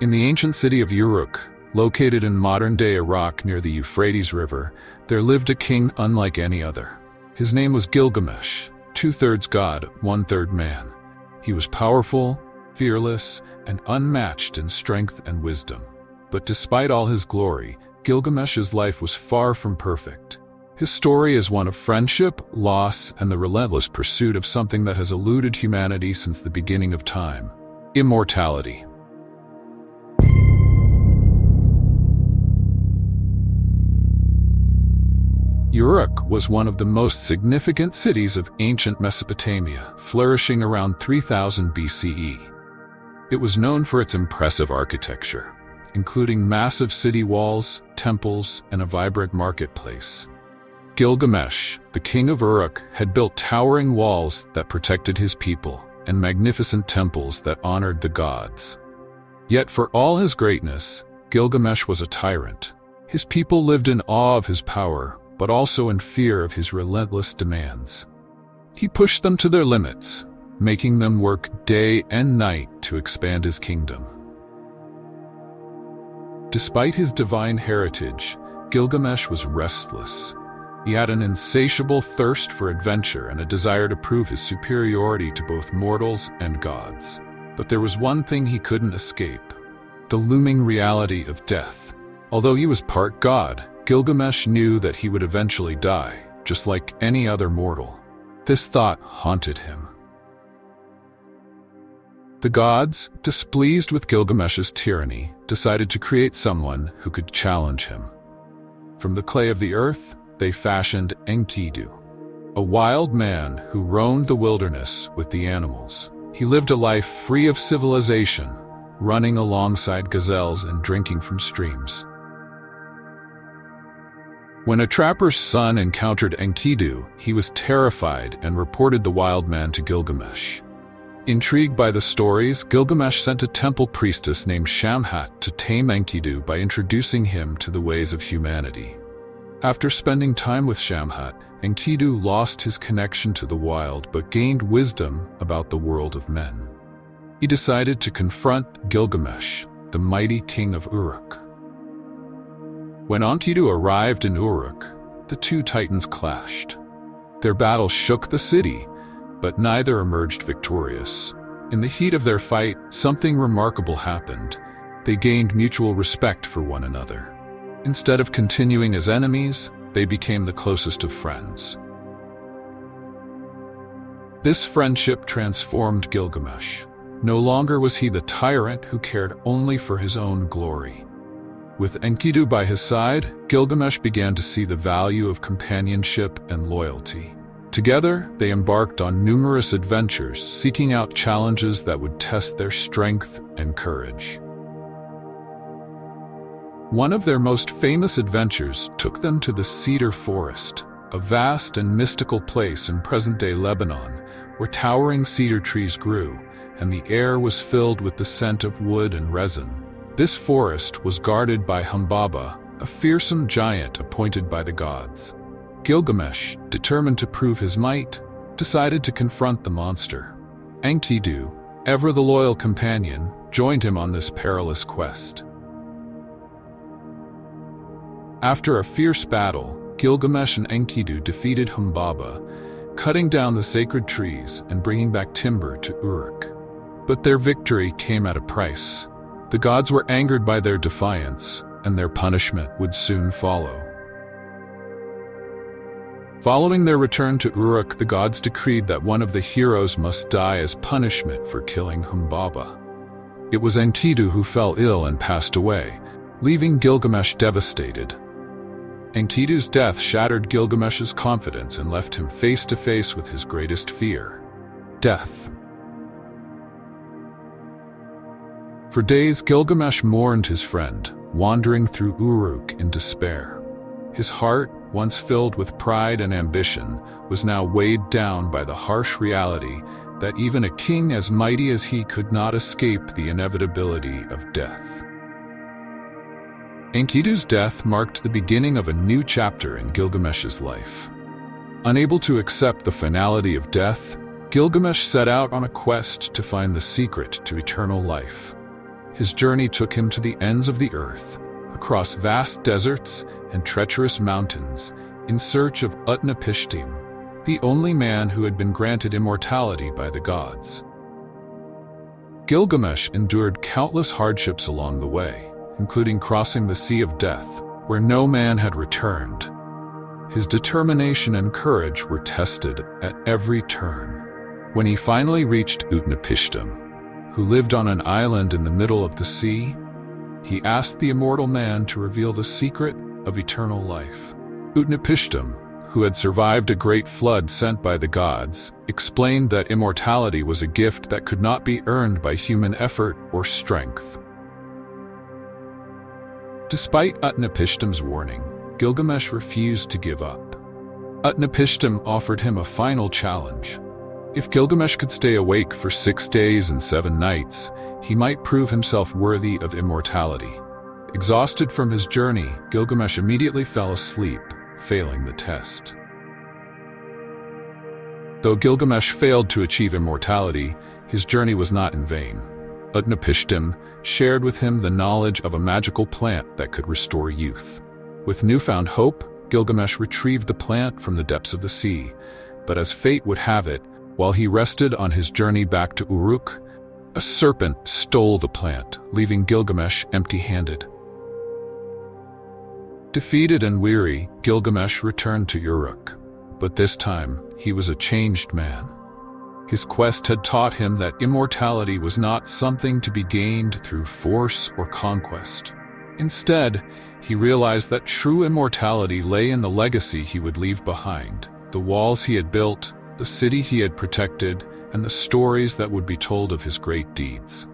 In the ancient city of Uruk, located in modern-day Iraq near the Euphrates River, there lived a king unlike any other. His name was Gilgamesh, 2/3 god, 1/3 man. He was powerful, fearless, and unmatched in strength and wisdom. But despite all his glory, Gilgamesh's life was far from perfect. His story is one of friendship, loss, and the relentless pursuit of something that has eluded humanity since the beginning of time: immortality. Uruk was one of the most significant cities of ancient Mesopotamia, flourishing around 3000 BCE. It was known for its impressive architecture, including massive city walls, temples, and a vibrant marketplace. Gilgamesh, the king of Uruk, had built towering walls that protected his people and magnificent temples that honored the gods. Yet for all his greatness, Gilgamesh was a tyrant. His people lived in awe of his power, but also in fear of his relentless demands. He pushed them to their limits, making them work day and night to expand his kingdom. Despite his divine heritage, Gilgamesh was restless. He had an insatiable thirst for adventure and a desire to prove his superiority to both mortals and gods. But there was one thing he couldn't escape: the looming reality of death. Although he was part god, Gilgamesh knew that he would eventually die, just like any other mortal. This thought haunted him. The gods, displeased with Gilgamesh's tyranny, decided to create someone who could challenge him. From the clay of the earth, they fashioned Enkidu, a wild man who roamed the wilderness with the animals. He lived a life free of civilization, running alongside gazelles and drinking from streams. When a trapper's son encountered Enkidu, he was terrified and reported the wild man to Gilgamesh. Intrigued by the stories, Gilgamesh sent a temple priestess named Shamhat to tame Enkidu by introducing him to the ways of humanity. After spending time with Shamhat, Enkidu lost his connection to the wild but gained wisdom about the world of men. He decided to confront Gilgamesh, the mighty king of Uruk. When Enkidu arrived in Uruk, the two titans clashed. Their battle shook the city, but neither emerged victorious. In the heat of their fight, something remarkable happened. They gained mutual respect for one another. Instead of continuing as enemies, they became the closest of friends. This friendship transformed Gilgamesh. No longer was he the tyrant who cared only for his own glory. With Enkidu by his side, Gilgamesh began to see the value of companionship and loyalty. Together, they embarked on numerous adventures, seeking out challenges that would test their strength and courage. One of their most famous adventures took them to the Cedar Forest, a vast and mystical place in present-day Lebanon, where towering cedar trees grew, and the air was filled with the scent of wood and resin. This forest was guarded by Humbaba, a fearsome giant appointed by the gods. Gilgamesh, determined to prove his might, decided to confront the monster. Enkidu, ever the loyal companion, joined him on this perilous quest. After a fierce battle, Gilgamesh and Enkidu defeated Humbaba, cutting down the sacred trees and bringing back timber to Uruk. But their victory came at a price. The gods were angered by their defiance, and their punishment would soon follow. Following their return to Uruk, the gods decreed that one of the heroes must die as punishment for killing Humbaba. It was Enkidu who fell ill and passed away, leaving Gilgamesh devastated. Enkidu's death shattered Gilgamesh's confidence and left him face to face with his greatest fear: death. For days, Gilgamesh mourned his friend, wandering through Uruk in despair. His heart, once filled with pride and ambition, was now weighed down by the harsh reality that even a king as mighty as he could not escape the inevitability of death. Enkidu's death marked the beginning of a new chapter in Gilgamesh's life. Unable to accept the finality of death, Gilgamesh set out on a quest to find the secret to eternal life. His journey took him to the ends of the earth, across vast deserts and treacherous mountains, in search of Utnapishtim, the only man who had been granted immortality by the gods. Gilgamesh endured countless hardships along the way, including crossing the Sea of Death, where no man had returned. His determination and courage were tested at every turn. When he finally reached Utnapishtim, who lived on an island in the middle of the sea, he asked the immortal man to reveal the secret of eternal life. Utnapishtim, who had survived a great flood sent by the gods, explained that immortality was a gift that could not be earned by human effort or strength. Despite Utnapishtim's warning, Gilgamesh refused to give up. Utnapishtim offered him a final challenge. If Gilgamesh could stay awake for 6 days and 7 nights, he might prove himself worthy of immortality. Exhausted from his journey, Gilgamesh immediately fell asleep, failing the test. Though Gilgamesh failed to achieve immortality, his journey was not in vain. Utnapishtim shared with him the knowledge of a magical plant that could restore youth. With newfound hope, Gilgamesh retrieved the plant from the depths of the sea, but as fate would have it, while he rested on his journey back to Uruk, a serpent stole the plant, leaving Gilgamesh empty-handed. Defeated and weary, Gilgamesh returned to Uruk, but this time he was a changed man. His quest had taught him that immortality was not something to be gained through force or conquest. Instead, he realized that true immortality lay in the legacy he would leave behind, the walls he had built, the city he had protected, and the stories that would be told of his great deeds.